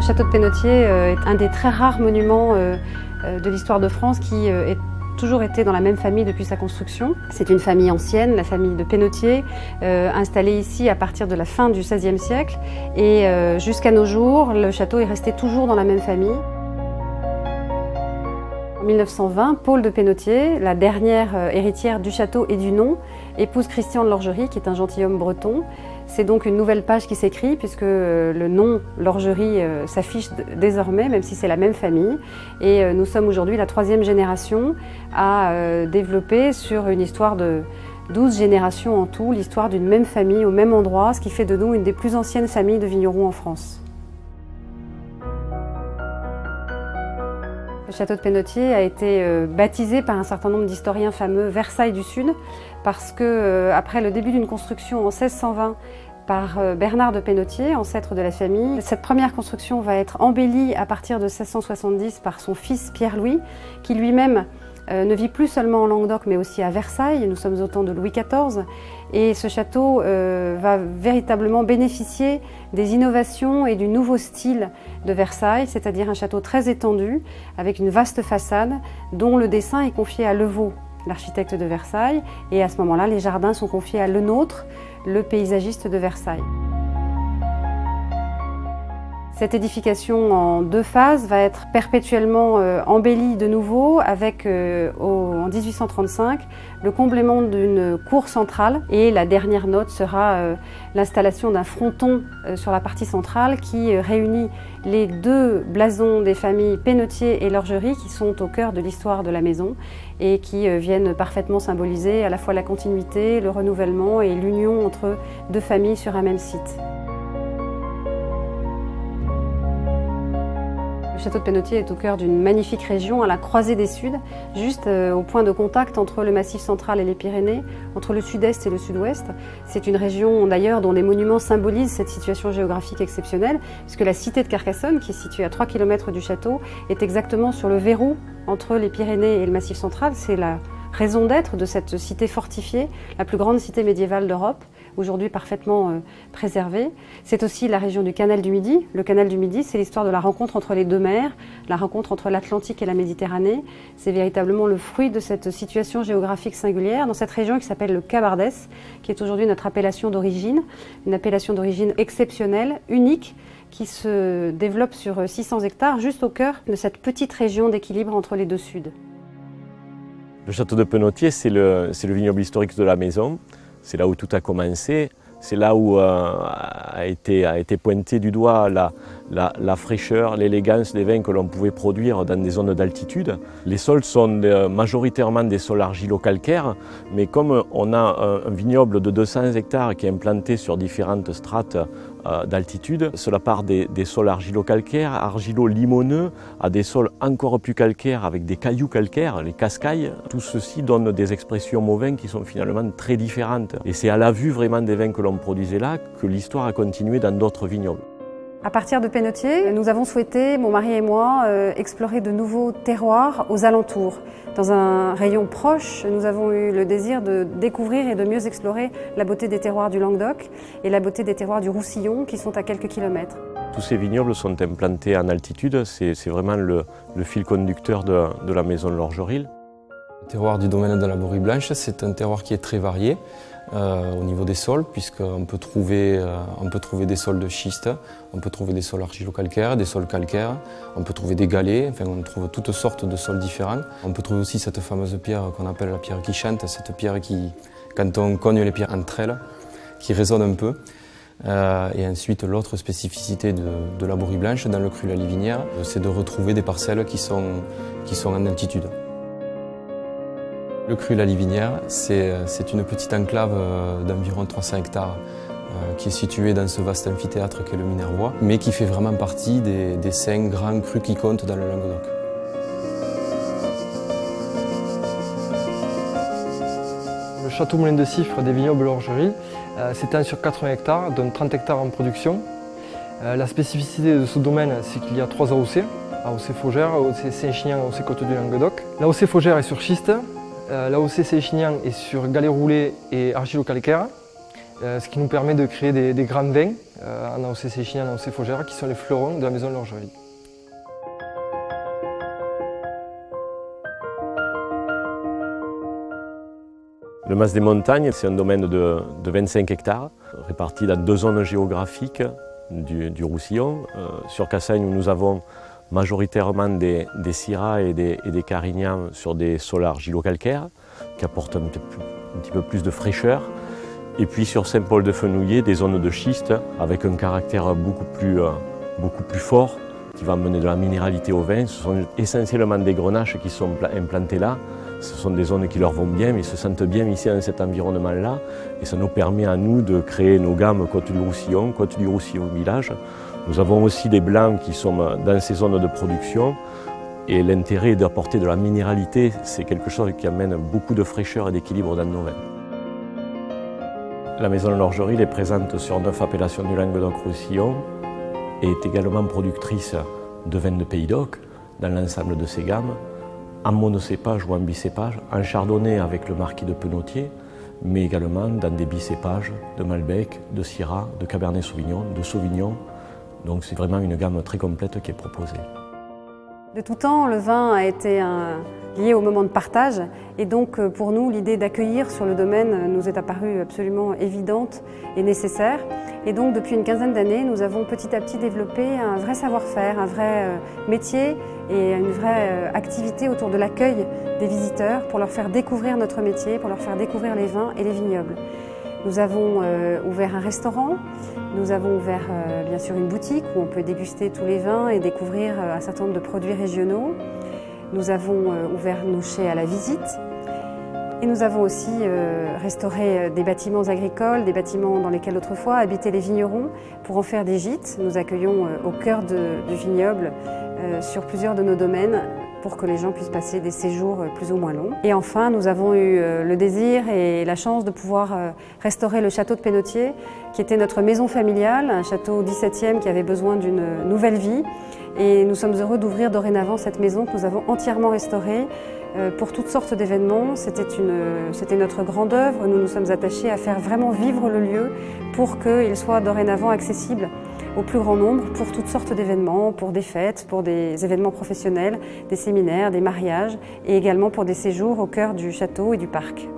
château de Pénautier est un des très rares monuments de l'histoire de France qui a toujours été dans la même famille depuis sa construction. C'est une famille ancienne, la famille de Pénautier, installée ici à partir de la fin du XVIe siècle. Et jusqu'à nos jours, le château est resté toujours dans la même famille. En 1920, Paul de Pénautier, la dernière héritière du château et du nom, épouse Christian de Lorgerie, qui est un gentilhomme breton. C'est donc une nouvelle page qui s'écrit puisque le nom Lorgerie s'affiche désormais, même si c'est la même famille. Et nous sommes aujourd'hui la 3e génération à développer sur une histoire de 12 générations en tout, l'histoire d'une même famille au même endroit, ce qui fait de nous une des plus anciennes familles de vignerons en France. Le château de Pénautier a été baptisé par un certain nombre d'historiens fameux Versailles du Sud parce que après le début d'une construction en 1620 par Bernard de Pénautier, ancêtre de la famille, cette première construction va être embellie à partir de 1670 par son fils Pierre-Louis, qui lui-même ne vit plus seulement en Languedoc mais aussi à Versailles. Nous sommes au temps de Louis XIV et ce château va véritablement bénéficier des innovations et du nouveau style de Versailles, c'est-à-dire un château très étendu avec une vaste façade dont le dessin est confié à Levaux, l'architecte de Versailles, et à ce moment-là les jardins sont confiés à Lenôtre, le paysagiste de Versailles. Cette édification en 2 phases va être perpétuellement embellie de nouveau avec, en 1835, le comblement d'une cour centrale et la dernière note sera l'installation d'un fronton sur la partie centrale qui réunit les 2 blasons des familles Pénautier et Lorgerie qui sont au cœur de l'histoire de la maison et qui viennent parfaitement symboliser à la fois la continuité, le renouvellement et l'union entre 2 familles sur un même site. Le château de Pénautier est au cœur d'une magnifique région à la croisée des Suds, juste au point de contact entre le Massif central et les Pyrénées, entre le sud-est et le sud-ouest. C'est une région d'ailleurs dont les monuments symbolisent cette situation géographique exceptionnelle, puisque la cité de Carcassonne, qui est située à 3 km du château, est exactement sur le verrou entre les Pyrénées et le Massif central. C'est la raison d'être de cette cité fortifiée, la plus grande cité médiévale d'Europe, aujourd'hui parfaitement préservée. C'est aussi la région du Canal du Midi. Le Canal du Midi, c'est l'histoire de la rencontre entre les 2 mers, la rencontre entre l'Atlantique et la Méditerranée. C'est véritablement le fruit de cette situation géographique singulière dans cette région qui s'appelle le Cabardès, qui est aujourd'hui notre appellation d'origine, une appellation d'origine exceptionnelle, unique, qui se développe sur 600 hectares, juste au cœur de cette petite région d'équilibre entre les 2 suds. Le château de Pénautier, c'est le vignoble historique de la maison. C'est là où tout a commencé. C'est là où a été pointé du doigt la fraîcheur, l'élégance des vins que l'on pouvait produire dans des zones d'altitude. Les sols sont majoritairement des sols argilo-calcaires, mais comme on a un vignoble de 200 hectares qui est implanté sur différentes strates d'altitude, cela part des sols argilo-calcaires, argilo-limoneux, à des sols encore plus calcaires avec des cailloux calcaires, les cascailles. Tout ceci donne des expressions aux vins qui sont finalement très différentes. Et c'est à la vue vraiment des vins que l'on produisait là que l'histoire a continué dans d'autres vignobles. À partir de Pénautier, nous avons souhaité, mon mari et moi, explorer de nouveaux terroirs aux alentours. Dans un rayon proche, nous avons eu le désir de découvrir et de mieux explorer la beauté des terroirs du Languedoc et la beauté des terroirs du Roussillon qui sont à quelques kilomètres. Tous ces vignobles sont implantés en altitude, c'est vraiment le fil conducteur de la maison Lorgerie. Le terroir du domaine de la Borie Blanche, c'est un terroir qui est très varié au niveau des sols, puisqu'on peut trouver des sols de schiste, on peut trouver des sols argilo-calcaires, des sols calcaires, on peut trouver des galets, enfin on trouve toutes sortes de sols différents. On peut trouver aussi cette fameuse pierre qu'on appelle la pierre qui chante, cette pierre qui, quand on cogne les pierres entre elles, qui résonne un peu. Et ensuite, l'autre spécificité de la Borie Blanche dans le cru La Livinière, c'est de retrouver des parcelles qui sont en altitude. Le cru La Livinière, c'est une petite enclave d'environ 300 hectares qui est située dans ce vaste amphithéâtre qu'est le Minervois, mais qui fait vraiment partie des 5 grands crus qui comptent dans le Languedoc. Le château Moulin de Siffre des vignobles Lorgerie s'étend sur 80 hectares, dont 30 hectares en production. La spécificité de ce domaine, c'est qu'il y a 3 AOC, AOC Faugère, AOC Saint-Chinian, AOC Côte du Languedoc. L'AOC Faugère est sur schiste, l'AOC Saint-Chinian est sur galets roulés et argilo-calcaire. ce qui nous permet de créer des grands vins en AOC Séchine, en AOC Faugère, qui sont les fleurons de la maison de l'Orgerie. Le Mas des Montagnes, c'est un domaine de 25 hectares, réparti dans 2 zones géographiques du Roussillon. Sur Cassagne, où nous avons majoritairement des syrahs et des carignans sur des sols argilo-calcaires, qui apportent un petit peu plus de fraîcheur. Et puis sur Saint-Paul-de-Fenouillet, des zones de schiste avec un caractère beaucoup plus fort, qui va amener de la minéralité au vin. Ce sont essentiellement des grenaches qui sont implantés là. Ce sont des zones qui leur vont bien, mais ils se sentent bien ici dans cet environnement-là. Et ça nous permet à nous de créer nos gammes Côte du Roussillon Village. Nous avons aussi des blancs qui sont dans ces zones de production. Et l'intérêt d'apporter de la minéralité, c'est quelque chose qui amène beaucoup de fraîcheur et d'équilibre dans nos vins. La maison de l'Orgerie est présente sur 9 appellations du Languedoc-Roussillon et est également productrice de vins de Pays d'Oc dans l'ensemble de ses gammes, en monocépage ou en bicépage, en chardonnay avec le marquis de Penautier, mais également dans des bicépages de Malbec, de Syrah, de Cabernet Sauvignon, de Sauvignon. Donc c'est vraiment une gamme très complète qui est proposée. De tout temps, le vin a été lié au moment de partage et donc pour nous, l'idée d'accueillir sur le domaine nous est apparue absolument évidente et nécessaire. Et donc depuis une quinzaine d'années, nous avons petit à petit développé un vrai savoir-faire, un vrai métier et une vraie activité autour de l'accueil des visiteurs pour leur faire découvrir notre métier, pour leur faire découvrir les vins et les vignobles. Nous avons ouvert un restaurant, nous avons ouvert bien sûr une boutique où on peut déguster tous les vins et découvrir un certain nombre de produits régionaux. Nous avons ouvert nos chais à la visite et nous avons aussi restauré des bâtiments agricoles, des bâtiments dans lesquels autrefois habitaient les vignerons pour en faire des gîtes. Nous accueillons au cœur du vignoble sur plusieurs de nos domaines pour que les gens puissent passer des séjours plus ou moins longs. Et enfin, nous avons eu le désir et la chance de pouvoir restaurer le château de Penautier, qui était notre maison familiale, un château 17e qui avait besoin d'une nouvelle vie. Et nous sommes heureux d'ouvrir dorénavant cette maison que nous avons entièrement restaurée pour toutes sortes d'événements. C'était notre grande œuvre. Nous nous sommes attachés à faire vraiment vivre le lieu pour qu'il soit dorénavant accessible au plus grand nombre pour toutes sortes d'événements, pour des fêtes, pour des événements professionnels, des séminaires, des mariages et également pour des séjours au cœur du château et du parc.